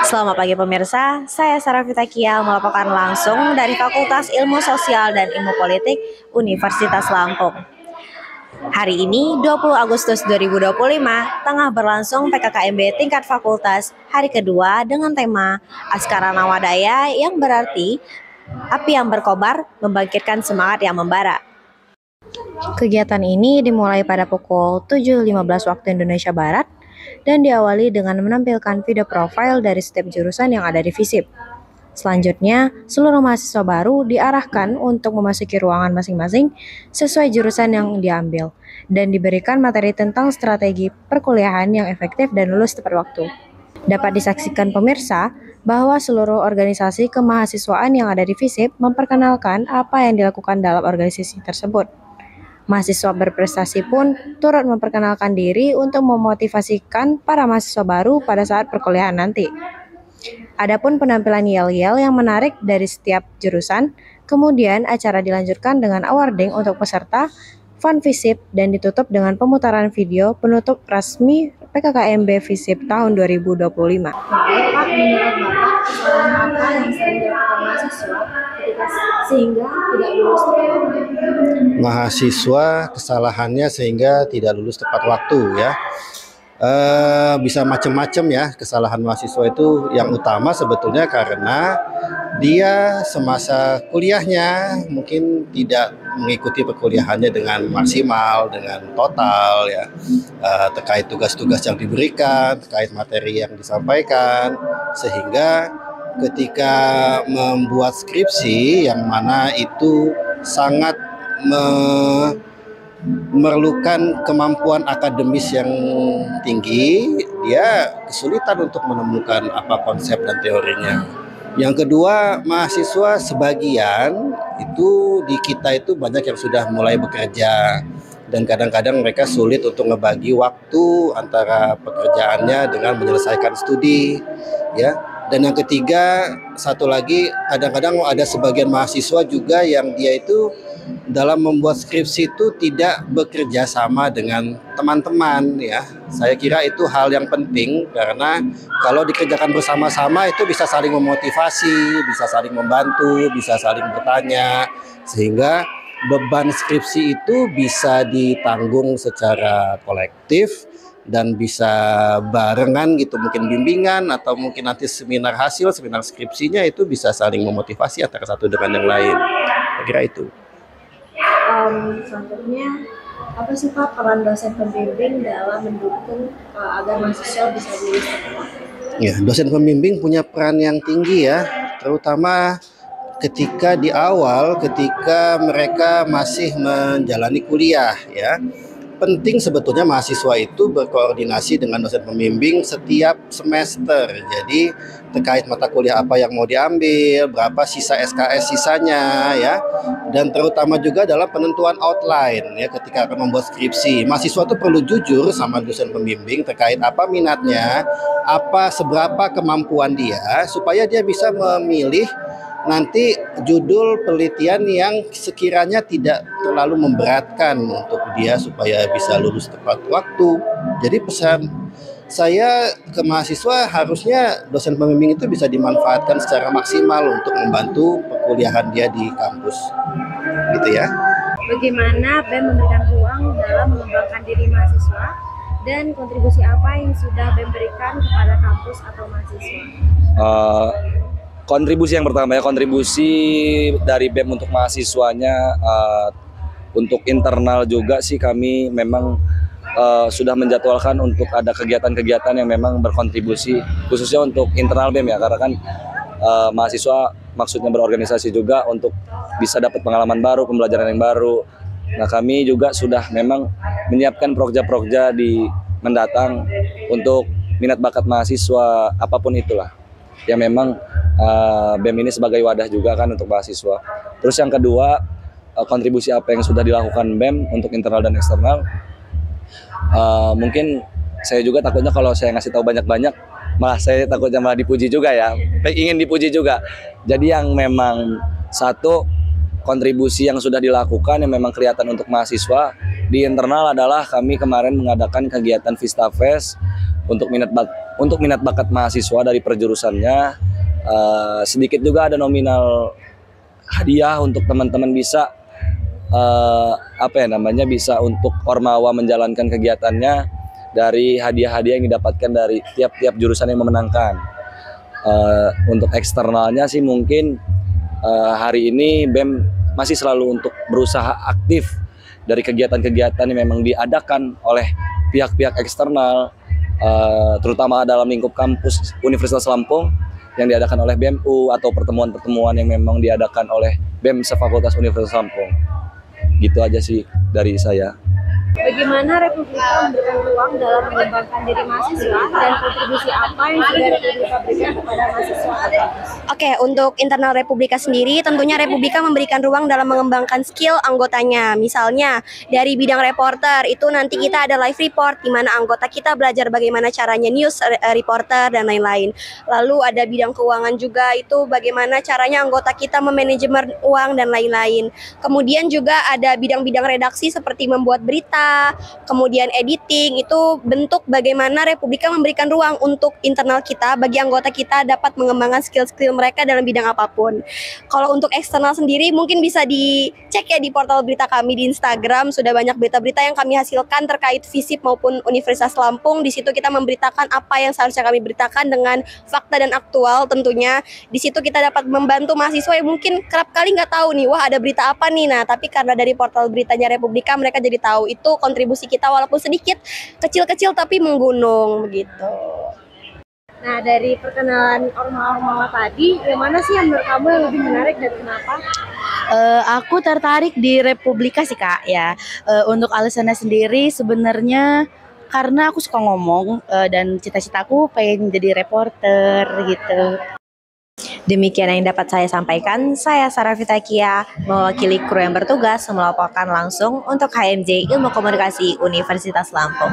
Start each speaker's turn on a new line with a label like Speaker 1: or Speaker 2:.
Speaker 1: Selamat pagi pemirsa, saya Sarah Fitakia melaporkan langsung dari Fakultas Ilmu Sosial dan Ilmu Politik Universitas Lampung. Hari ini 20 Agustus 2025 tengah berlangsung PKKMB tingkat fakultas hari kedua dengan tema Askara Nawadaya yang berarti api yang berkobar membangkitkan semangat yang membara. Kegiatan ini dimulai pada pukul 7.15 waktu Indonesia Barat dan diawali dengan menampilkan video profil dari setiap jurusan yang ada di FISIP. Selanjutnya, seluruh mahasiswa baru diarahkan untuk memasuki ruangan masing-masing sesuai jurusan yang diambil dan diberikan materi tentang strategi perkuliahan yang efektif dan lulus tepat waktu. Dapat disaksikan pemirsa bahwa seluruh organisasi kemahasiswaan yang ada di FISIP memperkenalkan apa yang dilakukan dalam organisasi tersebut. Mahasiswa berprestasi pun turut memperkenalkan diri untuk memotivasikan para mahasiswa baru pada saat perkuliahan nanti. Adapun penampilan yel-yel yang menarik dari setiap jurusan, kemudian acara dilanjutkan dengan awarding untuk peserta, fun FISIP, dan ditutup dengan pemutaran video penutup resmi PKKMB FISIP tahun 2025. Baik Pak, menurut Bapak, kesalahan apa yang sering dilakukan mahasiswa sehingga tidak lulus tepat waktu?
Speaker 2: Mahasiswa kesalahannya sehingga tidak lulus tepat waktu ya. Bisa macam-macam ya kesalahan mahasiswa itu. Yang utama sebetulnya karena dia semasa kuliahnya mungkin tidak mengikuti perkuliahannya dengan maksimal, dengan total ya, terkait tugas-tugas yang diberikan, terkait materi yang disampaikan, sehingga ketika membuat skripsi yang mana itu sangat memerlukan kemampuan akademis yang tinggi, dia kesulitan untuk menemukan apa konsep dan teorinya. Yang kedua, mahasiswa sebagian itu di kita itu banyak yang sudah mulai bekerja dan kadang-kadang mereka sulit untuk ngebagi waktu antara pekerjaannya dengan menyelesaikan studi ya. Dan yang ketiga, satu lagi, kadang-kadang ada sebagian mahasiswa juga yang dia itu dalam membuat skripsi itu tidak bekerja sama dengan teman-teman ya. Saya kira itu hal yang penting karena kalau dikerjakan bersama-sama itu bisa saling memotivasi, bisa saling membantu, bisa saling bertanya, sehingga beban skripsi itu bisa ditanggung secara kolektif dan bisa barengan gitu, mungkin bimbingan atau mungkin nanti seminar hasil, seminar skripsinya itu bisa saling memotivasi antara satu dengan yang lain. Saya kira itu.
Speaker 1: Selanjutnya, apa sih Pak peran dosen pembimbing dalam mendukung agar mahasiswa bisa lulus tepat waktu?
Speaker 2: Ya, dosen pembimbing punya peran yang tinggi ya, terutama ketika di awal, ketika mereka masih menjalani kuliah ya. Penting sebetulnya mahasiswa itu berkoordinasi dengan dosen pembimbing setiap semester. Jadi terkait mata kuliah apa yang mau diambil, berapa sisa SKS sisanya ya. Dan terutama juga dalam penentuan outline ya ketika akan membuat skripsi. Mahasiswa itu perlu jujur sama dosen pembimbing terkait apa minatnya, apa seberapa kemampuan dia supaya dia bisa memilih nanti judul penelitian yang sekiranya tidak terlalu memberatkan untuk dia supaya bisa lulus tepat waktu. Jadi pesan saya ke mahasiswa harusnya dosen pembimbing itu bisa dimanfaatkan secara maksimal untuk membantu perkuliahan dia di kampus. Gitu ya.
Speaker 1: Bagaimana BEM memberikan ruang dalam mengembangkan diri mahasiswa dan kontribusi apa yang sudah BEM berikan kepada kampus atau mahasiswa?
Speaker 3: Kontribusi yang pertama ya, kontribusi dari BEM untuk mahasiswanya, untuk internal juga sih kami memang sudah menjadwalkan untuk ada kegiatan-kegiatan yang memang berkontribusi khususnya untuk internal BEM ya, karena kan mahasiswa maksudnya berorganisasi juga untuk bisa dapat pengalaman baru, pembelajaran yang baru. Nah kami juga sudah memang menyiapkan proja-proja di mendatang untuk minat bakat mahasiswa apapun itulah yang memang BEM ini sebagai wadah juga kan untuk mahasiswa. Terus yang kedua, kontribusi apa yang sudah dilakukan BEM untuk internal dan eksternal. Mungkin saya juga takutnya kalau saya ngasih tahu banyak-banyak, malah saya takutnya malah dipuji juga ya. Ingin dipuji juga. Jadi yang memang satu kontribusi yang sudah dilakukan yang memang kelihatan untuk mahasiswa di internal adalah kami kemarin mengadakan kegiatan Vista Fest untuk minat bakat mahasiswa dari perjurusannya. Sedikit juga ada nominal hadiah untuk teman-teman bisa bisa untuk Ormawa menjalankan kegiatannya dari hadiah-hadiah yang didapatkan dari tiap-tiap jurusan yang memenangkan. Untuk eksternalnya sih mungkin hari ini BEM masih selalu untuk berusaha aktif dari kegiatan-kegiatan yang memang diadakan oleh pihak-pihak eksternal, terutama dalam lingkup kampus Universitas Lampung yang diadakan oleh BMU atau pertemuan-pertemuan yang memang diadakan oleh BEM Fakultas Universitas Lampung. Gitu aja sih dari saya.
Speaker 1: Bagaimana Republika memberikan ruang dalam mengembangkan diri mahasiswa dan kontribusi apa yang sudah Republika berikan kepada mahasiswa? Oke, untuk internal Republika sendiri, tentunya Republika memberikan ruang dalam mengembangkan skill anggotanya. Misalnya, dari bidang reporter, itu nanti kita ada live report, di mana anggota kita belajar bagaimana caranya news reporter, dan lain-lain. Lalu ada bidang keuangan juga, itu bagaimana caranya anggota kita memanajemen uang, dan lain-lain. Kemudian juga ada bidang-bidang redaksi seperti membuat berita, kemudian editing, itu bentuk bagaimana Republika memberikan ruang untuk internal kita, bagi anggota kita dapat mengembangkan skill-skill mereka dalam bidang apapun. Kalau untuk eksternal sendiri mungkin bisa dicek ya di portal berita kami di Instagram, sudah banyak berita-berita yang kami hasilkan terkait FISIP maupun Universitas Lampung. Di situ kita memberitakan apa yang seharusnya kami beritakan dengan fakta dan aktual tentunya. Di situ kita dapat membantu mahasiswa yang mungkin kerap kali nggak tahu nih, wah ada berita apa nih. Nah, tapi karena dari portal beritanya Republika mereka jadi tahu. Itu kontribusi kita walaupun sedikit, kecil-kecil tapi menggunung begitu. Nah, dari perkenalan Ormawa tadi, yang mana sih yang menurut kamu yang lebih menarik dan kenapa?
Speaker 4: Aku tertarik di Republika sih Kak ya. Untuk alasannya sendiri sebenarnya karena aku suka ngomong dan cita-citaku pengen jadi reporter gitu.
Speaker 1: Demikian yang dapat saya sampaikan. Saya Sarah Fitakia, mewakili kru yang bertugas melaporkan langsung untuk HMJ Ilmu Komunikasi Universitas Lampung.